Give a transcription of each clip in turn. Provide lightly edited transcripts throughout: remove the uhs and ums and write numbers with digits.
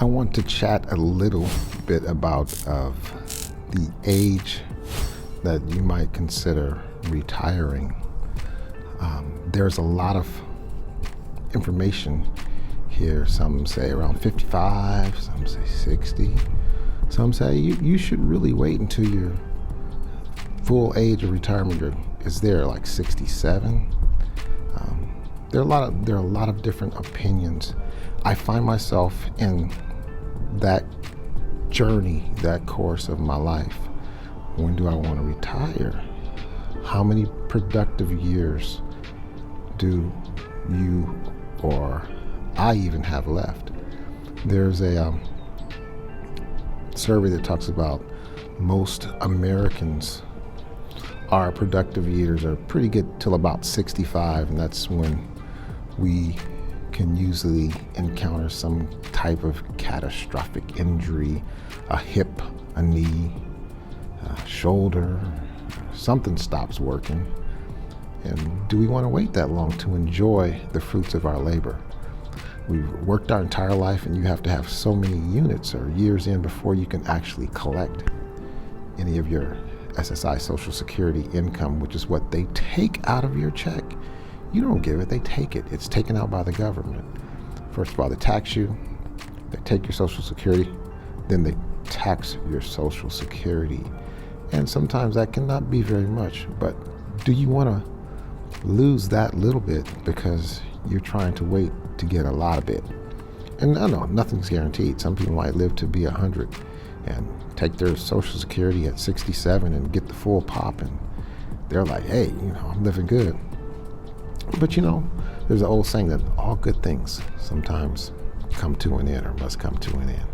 I want to chat a little bit about of the age that you might consider retiring. There's a lot of information here. Some say around 55, some say 60. Some say you should really wait until your full age of retirement is there, like 67. There are a lot of different opinions. I find myself in that journey, that course of my life. When do I want to retire? How many productive years do you or I even have left? There's a survey that talks about most Americans, our productive years are pretty good till about 65, and that's when we can usually encounter some type of catastrophic injury, a hip, a knee, a shoulder, something stops working. And do we want to wait that long to enjoy the fruits of our labor? We've worked our entire life, and you have to have so many units or years in before you can actually collect any of your SSI, Social Security income, which is what they take out of your check. You don't give it, they take it. It's taken out by the government. First of all, they tax you, they take your Social Security, then they tax your Social Security. And sometimes that cannot be very much, but do you want to lose that little bit because you're trying to wait to get a lot of it? And I know nothing's guaranteed. Some people might live to be 100 and take their Social Security at 67 and get the full pop, and they're like, hey, I'm living good. But there's an old saying that all good things sometimes come to an end, or must come to an end.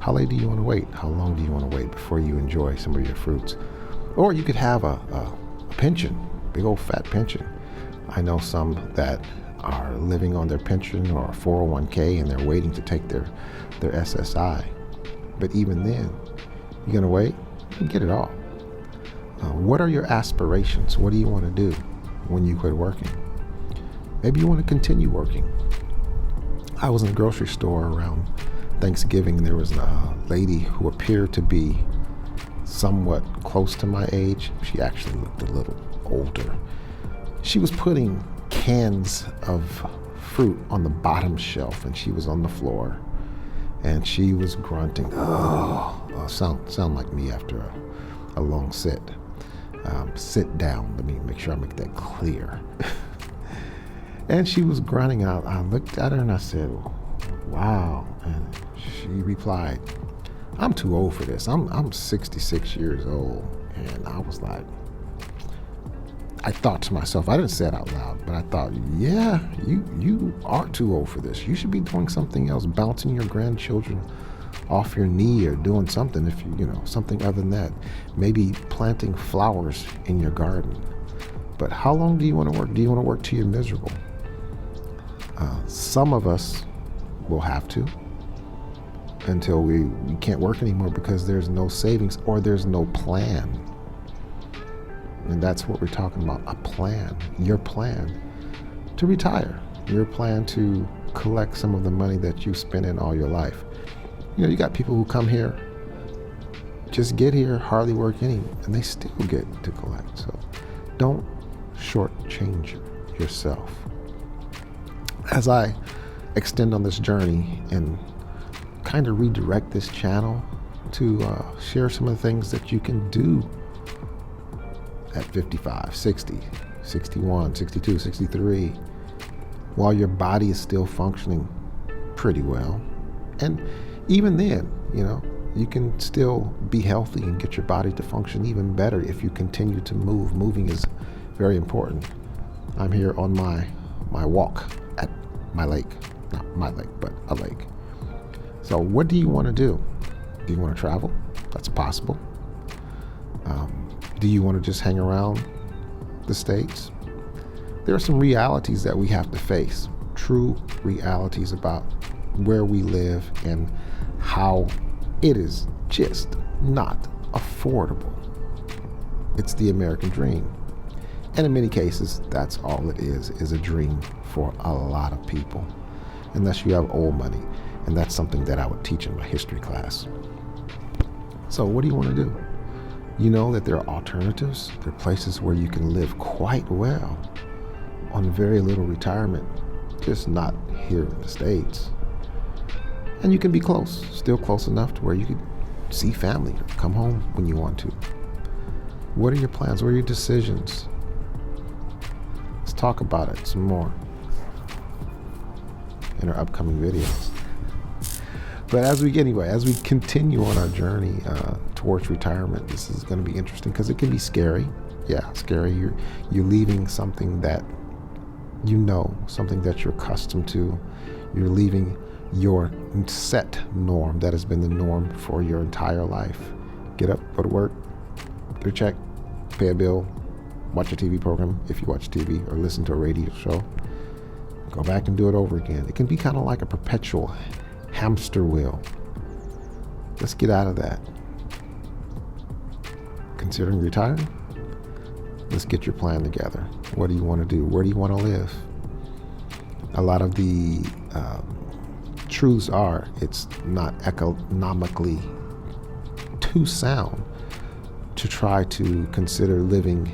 How late do you want to wait? How long do you want to wait before you enjoy some of your fruits? Or you could have a pension, big old fat pension. I know some that are living on their pension or a 401k, and they're waiting to take their SSI. But even then, you're going to wait? You can get it all. What are your aspirations? What do you want to do when you quit working? Maybe you want to continue working. I was in a grocery store around Thanksgiving, and there was a lady who appeared to be somewhat close to my age. She actually looked a little older. She was putting cans of fruit on the bottom shelf, and she was on the floor, and she was grunting. Sound like me after a long sit. Sit down. Let me make sure I make that clear. And she was grunting out. I looked at her and I said, wow. And she replied, I'm too old for this. I'm 66 years old. And I was like, I thought to myself, I didn't say it out loud, but I thought, yeah, you are too old for this. You should be doing something else, bouncing your grandchildren off your knee, or doing something, if something other than that. Maybe planting flowers in your garden. But how long do you want to work? Do you want to work till you're miserable? Some of us will have to until we can't work anymore because there's no savings or there's no plan. And that's what we're talking about, a plan. Your plan to retire. Your plan to collect some of the money that you spent in all your life. You got people who come here, just get here, hardly work any, and they still get to collect. So don't shortchange yourself. As I extend on this journey and kind of redirect this channel to share some of the things that you can do at 55, 60, 61, 62, 63, while your body is still functioning pretty well. And even then, you can still be healthy and get your body to function even better if you continue to move. Moving is very important. I'm here on my walk at my lake. Not my lake, but a lake. So what do you want to do? Do you want to travel? That's possible. Do you want to just hang around the States? There are some realities that we have to face, true realities about where we live and how it is just not affordable. It's the American dream. And in many cases, that's all it is a dream for a lot of people, unless you have old money. And that's something that I would teach in my history class. So what do you want to do? You know that there are alternatives. There are places where you can live quite well on very little retirement, just not here in the States. And you can be close, still close enough to where you could see family or come home when you want to. What are your plans? What are your decisions? Let's talk about it some more in our upcoming videos. But as we continue on our journey towards retirement, this is going to be interesting because it can be scary. Yeah, scary. You're leaving something that you know, something that you're accustomed to. You're leaving your set norm that has been the norm for your entire life. Get up, go to work, get a check, pay a bill, watch a TV program if you watch TV, or listen to a radio show. Go back and do it over again. It can be kind of like a perpetual hamster wheel. Let's get out of that. Considering retiring? Let's get your plan together. What do you want to do? Where do you want to live? A lot of the truths are it's not economically too sound to try to consider living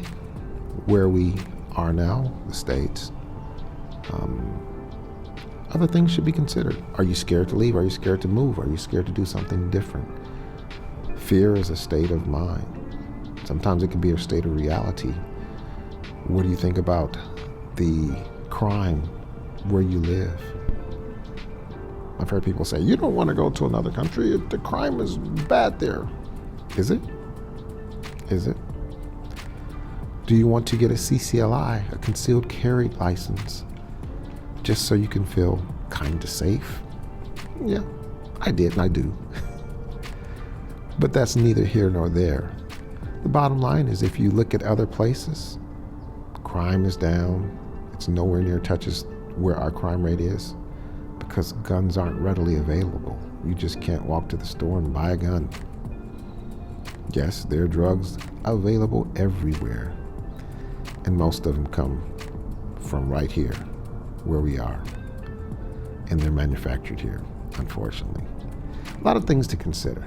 where we are now, the States. Other things should be considered. Are you scared to leave? Are you scared to move? Are you scared to do something different? Fear is a state of mind. Sometimes it can be a state of reality. What do you think about the crime where you live? I've heard people say, you don't want to go to another country. The crime is bad there. Is it? Is it? Do you want to get a CCLI, a concealed carry license, just so you can feel kind of safe? Yeah, I did and I do. But that's neither here nor there. The bottom line is if you look at other places, crime is down. It's nowhere near touches where our crime rate is because guns aren't readily available. You just can't walk to the store and buy a gun. Yes, there are drugs available everywhere, and most of them come from right here where we are, and they're manufactured here, unfortunately. A lot of things to consider.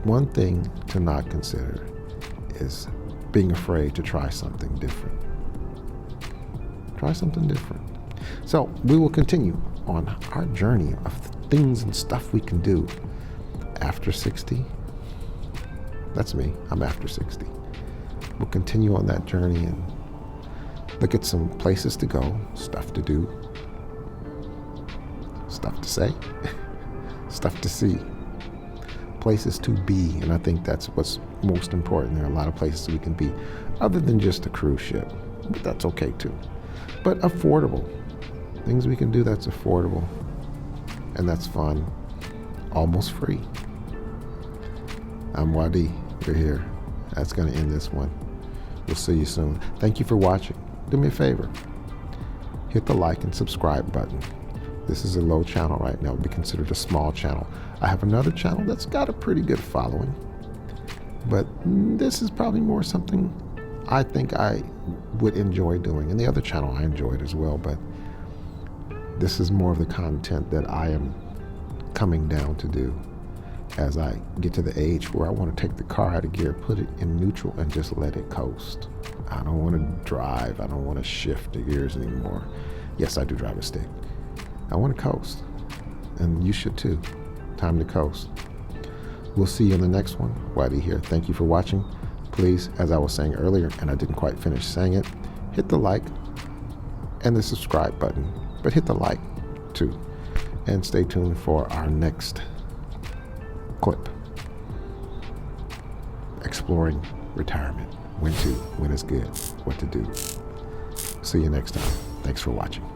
One thing to not consider is being afraid to try something different. Try something different. So we will continue on our journey of things and stuff we can do after 60. That's me. I'm after 60. We'll continue on that journey and look at some places to go, stuff to do, stuff to say, stuff to see, places to be. And I think that's what's most important. There are a lot of places we can be other than just a cruise ship. But that's okay too. But affordable. Things we can do that's affordable and that's fun. Almost free. I'm Wadi. You're here. That's going to end this one. We'll see you soon. Thank you for watching. Do me a favor. Hit the like and subscribe button. This is a low channel right now. It would be considered a small channel. I have another channel that's got a pretty good following. But this is probably more something I think I would enjoy doing. And the other channel I enjoyed as well. But this is more of the content that I am coming down to do as I get to the age where I want to take the car out of gear, put it in neutral, and just let it coast. I don't want to drive. I don't want to shift the gears anymore. Yes, I do drive a stick. I want to coast. And you should too. Time to coast. We'll see you in the next one. Whitey here. Thank you for watching. Please, as I was saying earlier, and I didn't quite finish saying it, hit the like and the subscribe button. But hit the like too. And stay tuned for our next clip. Exploring retirement. When to, when it's good, what to do. See you next time. Thanks for watching.